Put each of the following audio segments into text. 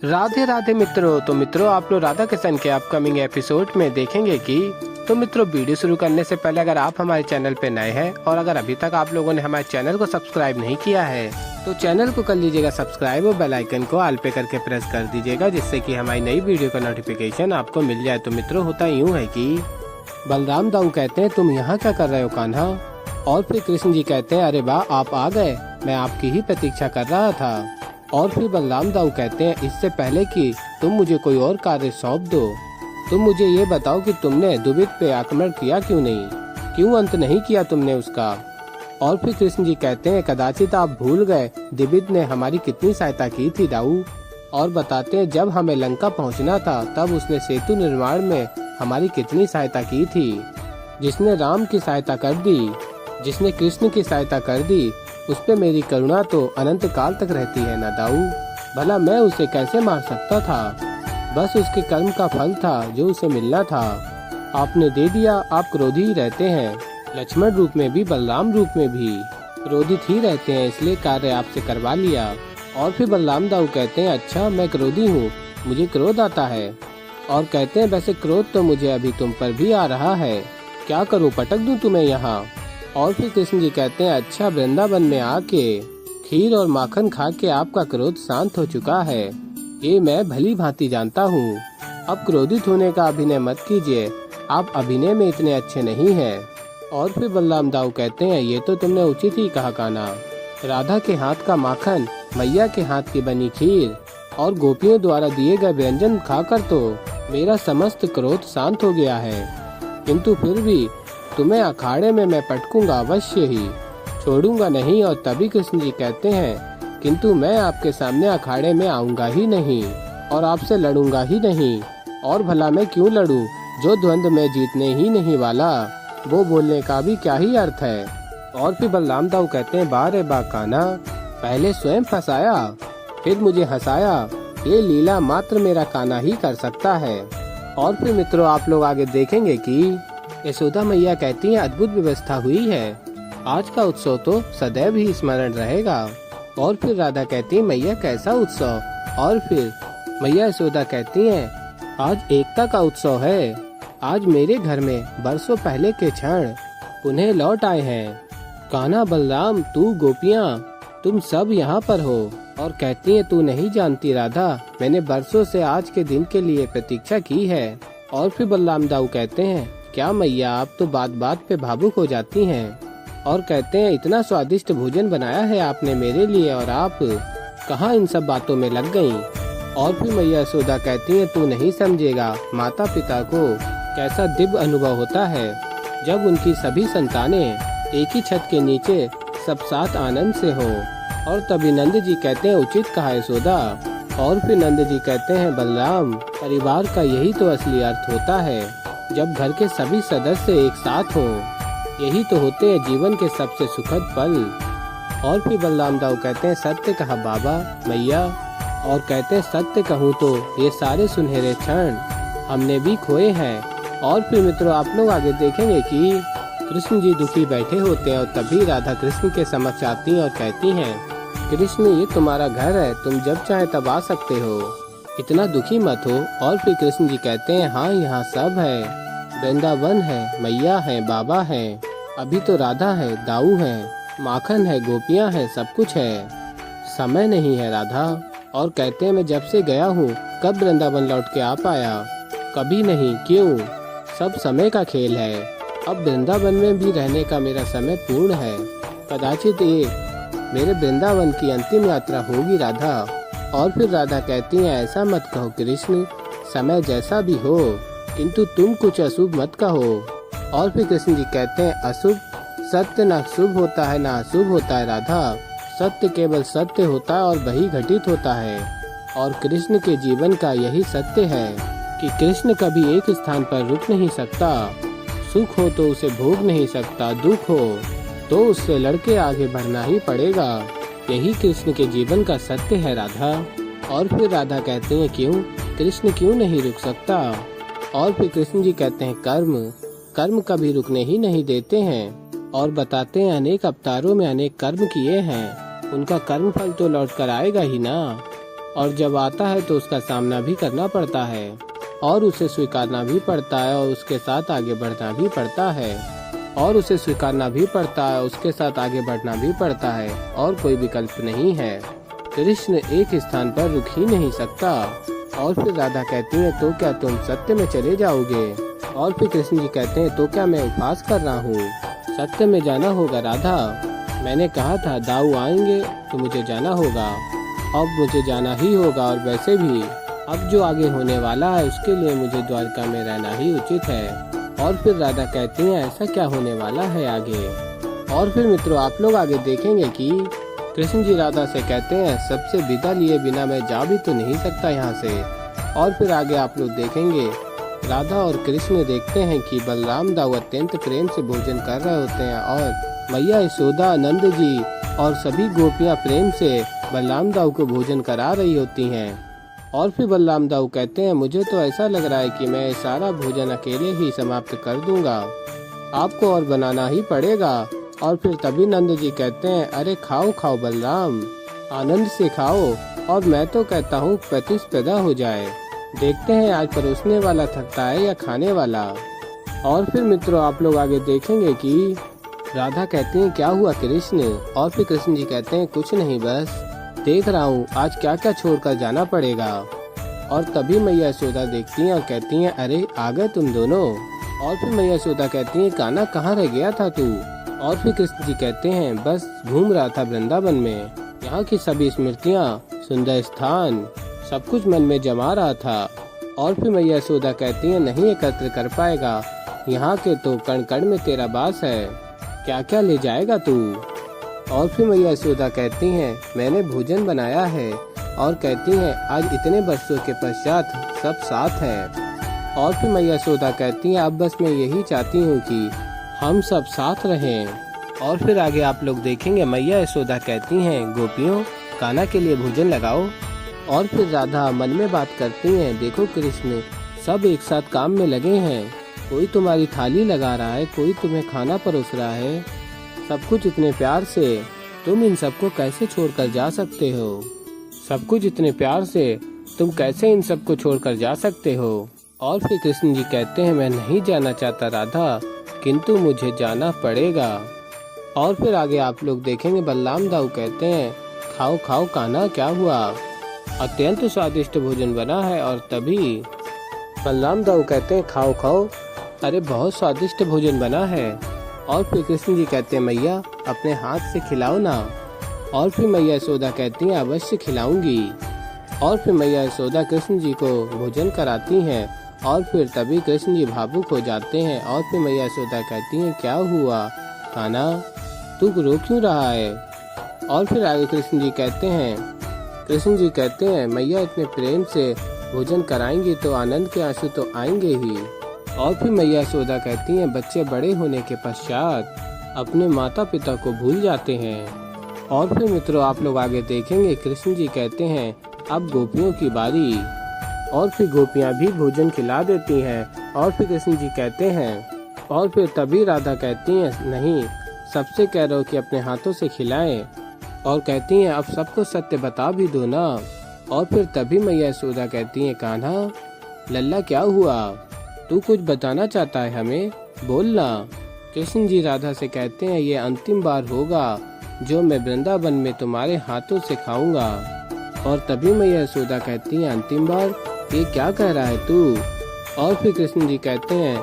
राधे राधे मित्रों। तो मित्रों, आप लोग राधा किशन के अपकमिंग एपिसोड में देखेंगे कि तो मित्रों, वीडियो शुरू करने से पहले अगर आप हमारे चैनल पे नए हैं और अगर अभी तक आप लोगों ने हमारे चैनल को सब्सक्राइब नहीं किया है तो चैनल को कर लीजिएगा सब्सक्राइब और बेल आइकन को ऑल पे करके प्रेस कर दीजिएगा, जिससे कि हमारी नई वीडियो का नोटिफिकेशन आपको मिल जाए। तो मित्रों, होता यूँ है कि बलराम दाऊ कहते हैं, तुम यहाँ क्या कर रहे हो कान्हा? और फिर कृष्ण जी कहते हैं, अरे वाह, आप आ गए, मैं आपकी ही प्रतीक्षा कर रहा था। और फिर बलराम दाऊ कहते हैं, इससे पहले कि तुम मुझे कोई और कार्य सौंप दो, तुम मुझे ये बताओ कि तुमने दुबित पे आक्रमण किया क्यों नहीं, क्यों अंत नहीं किया तुमने उसका? और फिर कृष्ण जी कहते हैं, कदाचित आप भूल गए दिबित ने हमारी कितनी सहायता की थी दाऊ। और बताते हैं, जब हमें लंका पहुंचना था तब उसने सेतु निर्माण में हमारी कितनी सहायता की थी। जिसने राम की सहायता कर दी, जिसने कृष्ण की सहायता कर दी, उस पे मेरी करुणा तो अनंत काल तक रहती है ना दाऊ। भला मैं उसे कैसे मार सकता था? बस उसके कर्म का फल था जो उसे मिलना था। आपने दे दिया। आप क्रोधी ही रहते हैं, लक्ष्मण रूप में भी बलराम रूप में भी क्रोधित ही रहते हैं, इसलिए कार्य आपसे करवा लिया। और फिर बलराम दाऊ कहते हैं, अच्छा मैं क्रोधी हूँ, मुझे क्रोध आता है। और कहते हैं, वैसे क्रोध तो मुझे अभी तुम पर भी आ रहा है, क्या करूँ, पटक दूं तुम्हें यहाँ? और फिर कृष्ण जी कहते हैं, अच्छा वृंदावन में आके खीर और माखन खा के आपका क्रोध शांत हो चुका है, ये मैं भली भांति जानता हूँ। अब क्रोधित होने का अभिनय मत कीजिए, आप अभिनय में इतने अच्छे नहीं हैं। और फिर बलराम दाऊ कहते हैं, ये तो तुमने उचित ही कहा कान्हा, राधा के हाथ का माखन, मैया के हाथ की बनी खीर और गोपियों द्वारा दिए गए व्यंजन खाकर तो मेरा समस्त क्रोध शांत हो गया है, किंतु फिर भी तुम्हें अखाड़े में मैं पटकूंगा अवश्य ही, छोड़ूंगा नहीं। और तभी कृष्ण जी कहते हैं, किंतु मैं आपके सामने अखाड़े में आऊंगा ही नहीं और आपसे लड़ूंगा ही नहीं। और भला मैं क्यों लड़ूं? जो द्वंद्व में जीतने ही नहीं वाला, वो बोलने का भी क्या ही अर्थ है? और फिर बलराम दाऊ कहते हैं, बारे बा कान्हा, पहले स्वयं फंसाया फिर मुझे हंसाया, ये लीला मात्र मेरा कान्हा ही कर सकता है। और फिर मित्रों, आप लोग आगे देखेंगे कि यशोदा मैया कहती है, अद्भुत व्यवस्था हुई है, आज का उत्सव तो सदैव ही स्मरण रहेगा। और फिर राधा कहती है, मैया कैसा उत्सव? और फिर मैया यशोदा कहती हैं, आज एकता का उत्सव है, आज मेरे घर में बरसों पहले के क्षण पुनः लौट आए हैं। कान्हा, बलराम, तू, गोपियाँ, तुम सब यहाँ पर हो। और कहती है, तू नहीं जानती राधा, मैंने बरसों से आज के दिन के लिए प्रतीक्षा की है। और फिर बलराम दाऊ कहते हैं, क्या मैया, आप तो बात बात पे भावुक हो जाती हैं। और कहते हैं, इतना स्वादिष्ट भोजन बनाया है आपने मेरे लिए और आप कहाँ इन सब बातों में लग गईं? और फिर मैया यशोदा कहती हैं, तू नहीं समझेगा माता पिता को कैसा दिव्य अनुभव होता है जब उनकी सभी संतानें एक ही छत के नीचे सब साथ आनंद से हो। और तभी नंद जी कहते हैं, उचित कहा यशोदा। और फिर नंद जी कहते हैं, बलराम, परिवार का यही तो असली अर्थ होता है, जब घर के सभी सदस्य एक साथ हों, यही तो होते हैं जीवन के सबसे सुखद पल। और फिर बलराम दाऊ कहते हैं, सत्य कहा बाबा, मैया। और कहते हैं, सत्य कहूँ तो ये सारे सुनहरे क्षण हमने भी खोए हैं। और फिर मित्रों, आप लोग आगे देखेंगे कि कृष्ण जी दुखी बैठे होते हैं और तभी राधा कृष्ण के समक्ष आती हैं और कहती हैं, कृष्ण, ये तुम्हारा घर है, तुम जब चाहे तब आ सकते हो, इतना दुखी मत हो। और फिर कृष्ण जी कहते हैं, हाँ यहाँ सब है, वृंदावन है, मैया है, बाबा है, अभी तो राधा है, दाऊ है, माखन है, गोपियाँ हैं, सब कुछ है, समय नहीं है राधा। और कहते हैं, मैं जब से गया हूँ कब वृंदावन लौट के आ पाया? कभी नहीं। क्यों? सब समय का खेल है, अब वृंदावन में भी रहने का मेरा समय पूर्ण है, कदाचित ये मेरे वृंदावन की अंतिम यात्रा होगी राधा। और फिर राधा कहती हैं, ऐसा मत कहो कृष्ण, समय जैसा भी हो, किंतु तुम कुछ अशुभ मत कहो। और फिर कृष्ण जी कहते हैं, अशुभ? सत्य ना शुभ होता है ना अशुभ होता है राधा, सत्य केवल सत्य होता है और वही घटित होता है। और कृष्ण के जीवन का यही सत्य है कि कृष्ण कभी एक स्थान पर रुक नहीं सकता, सुख हो तो उसे भोग नहीं सकता, दुख हो तो उससे लड़के आगे बढ़ना ही पड़ेगा, यही कृष्ण के जीवन का सत्य है राधा। और फिर राधा कहते हैं, क्यों कृष्ण क्यों नहीं रुक सकता? और फिर कृष्ण जी कहते हैं, कर्म कभी रुकने ही नहीं देते हैं। और बताते हैं, अनेक अवतारों में अनेक कर्म किए हैं, उनका कर्म फल तो लौट कर आएगा ही ना। और जब आता है तो उसका सामना भी करना पड़ता है और उसे स्वीकारना भी पड़ता है और उसके साथ आगे बढ़ना भी पड़ता है और उसे स्वीकारना भी पड़ता है, उसके साथ आगे बढ़ना भी पड़ता है और कोई विकल्प नहीं है। कृष्ण एक स्थान पर रुक ही नहीं सकता। और फिर राधा कहती है तो क्या तुम सत्य में चले जाओगे? और फिर कृष्ण जी कहते हैं तो क्या मैं उपवास कर रहा हूँ? सत्य में जाना होगा राधा, मैंने कहा था दाऊ आएंगे तो मुझे जाना होगा, अब मुझे जाना ही होगा। और वैसे भी अब जो आगे होने वाला है उसके लिए मुझे द्वारका में रहना ही उचित है। और फिर राधा कहती हैं ऐसा क्या होने वाला है आगे। और फिर मित्रों आप लोग आगे देखेंगे कि कृष्ण जी राधा से कहते हैं सबसे विदा लिए बिना मैं जा भी तो नहीं सकता यहाँ से। और फिर आगे आप लोग देखेंगे राधा और कृष्ण देखते हैं कि बलराम दाऊ अत्यंत प्रेम से भोजन कर रहे होते हैं और मैया यशोदा, नंद जी और सभी गोपियाँ प्रेम से बलराम दाऊ को भोजन करा रही होती हैं। और फिर बलराम दाऊ कहते हैं मुझे तो ऐसा लग रहा है कि मैं सारा भोजन अकेले ही समाप्त कर दूंगा, आपको और बनाना ही पड़ेगा। और फिर तभी नंद जी कहते हैं अरे खाओ खाओ बलराम, आनंद से खाओ, और मैं तो कहता हूँ प्रतिस्पर्धा हो जाए, देखते हैं आज परोसने वाला थकता है या खाने वाला। और फिर मित्रों आप लोग आगे देखेंगे कि राधा कहती हैं क्या हुआ कृष्ण? और फिर कृष्ण जी कहते हैं कुछ नहीं, बस देख रहा हूँ आज क्या क्या छोड़कर जाना पड़ेगा। और तभी मैया यशोदा देखती हैं और कहती हैं अरे आ गए तुम दोनों। और फिर मैया यशोदा कहती हैं कान्हा कहाँ रह गया था तू? और फिर कृष्ण जी कहते हैं बस घूम रहा था वृंदावन में, यहाँ की सभी स्मृतियाँ, सुंदर स्थान, सब कुछ मन में जमा रहा था। और फिर मैया यशोदा कहती हैं नहीं एकत्र कर पाएगा, यहाँ के तो कण कण में तेरा वास है, क्या क्या ले जाएगा तू? और फिर मैया यशोदा कहती हैं मैंने भोजन बनाया है, और कहती हैं आज इतने वर्षों के पश्चात सब साथ हैं। और फिर मैया यशोदा कहती हैं अब बस मैं यही चाहती हूँ कि हम सब साथ रहें। और फिर आगे आप लोग देखेंगे मैया यशोदा कहती हैं गोपियों कान्हा के लिए भोजन लगाओ। और फिर राधा मन में बात करती हैं देखो कृष्ण सब एक साथ काम में लगे हैं, कोई तुम्हारी थाली लगा रहा है, कोई तुम्हें खाना परोस रहा है, सब कुछ इतने प्यार से, तुम इन सबको कैसे छोड़कर जा सकते हो? सब कुछ इतने प्यार से तुम कैसे इन सबको छोड़कर जा सकते हो? और फिर कृष्ण जी कहते हैं मैं नहीं जाना चाहता राधा, किंतु मुझे जाना पड़ेगा। और फिर आगे आप लोग देखेंगे बलराम दाऊ कहते हैं खाओ खाओ कान्हा क्या हुआ, अत्यंत स्वादिष्ट भोजन बना है। और तभी बलराम दाऊ कहते हैं खाओ खाओ, अरे बहुत स्वादिष्ट भोजन बना है। और फिर कृष्ण जी कहते हैं मैया अपने हाथ से खिलाओ ना। और फिर मैया यशोदा कहती हैं अवश्य खिलाऊंगी। और फिर मैया यशोदा कृष्ण जी को भोजन कराती हैं। और फिर तभी कृष्ण जी भावुक हो जाते हैं। और फिर मैया यशोदा कहती हैं क्या हुआ कान्हा, तू रो क्यों रहा है? और फिर आगे कृष्ण जी कहते हैं मैया इतने प्रेम से भोजन कराएंगी तो आनंद के आंसू तो आएंगे ही। और फिर मैया यशोदा कहती हैं बच्चे बड़े होने के पश्चात अपने माता पिता को भूल जाते हैं। और फिर मित्रों आप लोग आगे देखेंगे कृष्ण जी कहते हैं अब गोपियों की बारी। और फिर गोपियां भी भोजन खिला देती हैं। और फिर कृष्ण जी कहते हैं और फिर तभी राधा कहती हैं नहीं, सबसे कह रहे हो कि अपने हाथों से खिलाएं। और कहती हैं अब सबको सत्य बता भी दो ना। और फिर तभी मैया यशोदा कहती हैं कान्हा लल्ला क्या हुआ, तू कुछ बताना चाहता है हमें, बोलना। कृष्ण जी राधा से कहते हैं ये अंतिम बार होगा जो मैं वृंदावन में तुम्हारे हाथों से खाऊंगा। और तभी मैया यशोदा कहती हैं अंतिम बार, ये क्या कह रहा है तू? और फिर कृष्ण जी कहते हैं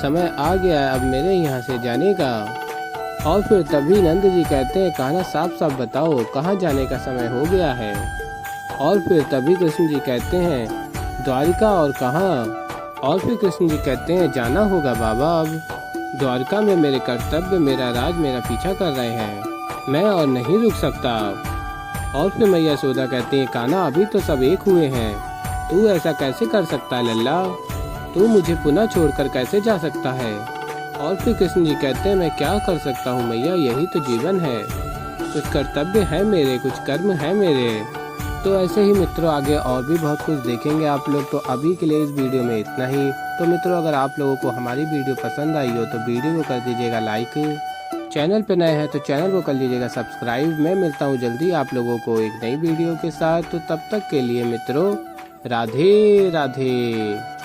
समय आ गया है अब मेरे यहाँ से जाने का। और फिर तभी नंद जी कहते हैं कान्हा साफ साफ बताओ कहाँ जाने का समय हो गया है। और फिर तभी कृष्ण जी कहते हैं द्वारिका, और कहाँ? और फिर कृष्ण जी कहते हैं जाना होगा बाबा, अब द्वारका में मेरे कर्तव्य, मेरा राज मेरा पीछा कर रहे हैं, मैं और नहीं रुक सकता। और फिर मैया यशोदा कहती हैं कान्हा अभी तो सब एक हुए हैं, तू ऐसा कैसे कर सकता है लल्ला, तू मुझे पुनः छोड़कर कैसे जा सकता है? और फिर कृष्ण जी कहते हैं मैं क्या कर सकता हूँ मैया, यही तो जीवन है, कुछ कर्तव्य है मेरे, कुछ कर्म है मेरे। तो ऐसे ही मित्रों आगे और भी बहुत कुछ देखेंगे आप लोग। तो अभी के लिए इस वीडियो में इतना ही। तो मित्रों अगर आप लोगों को हमारी वीडियो पसंद आई हो तो वीडियो को कर दीजिएगा लाइक, चैनल पे नए हैं तो चैनल को कर लीजिएगा सब्सक्राइब। मैं मिलता हूँ जल्दी आप लोगों को एक नई वीडियो के साथ, तो तब तक के लिए मित्रों राधे राधे।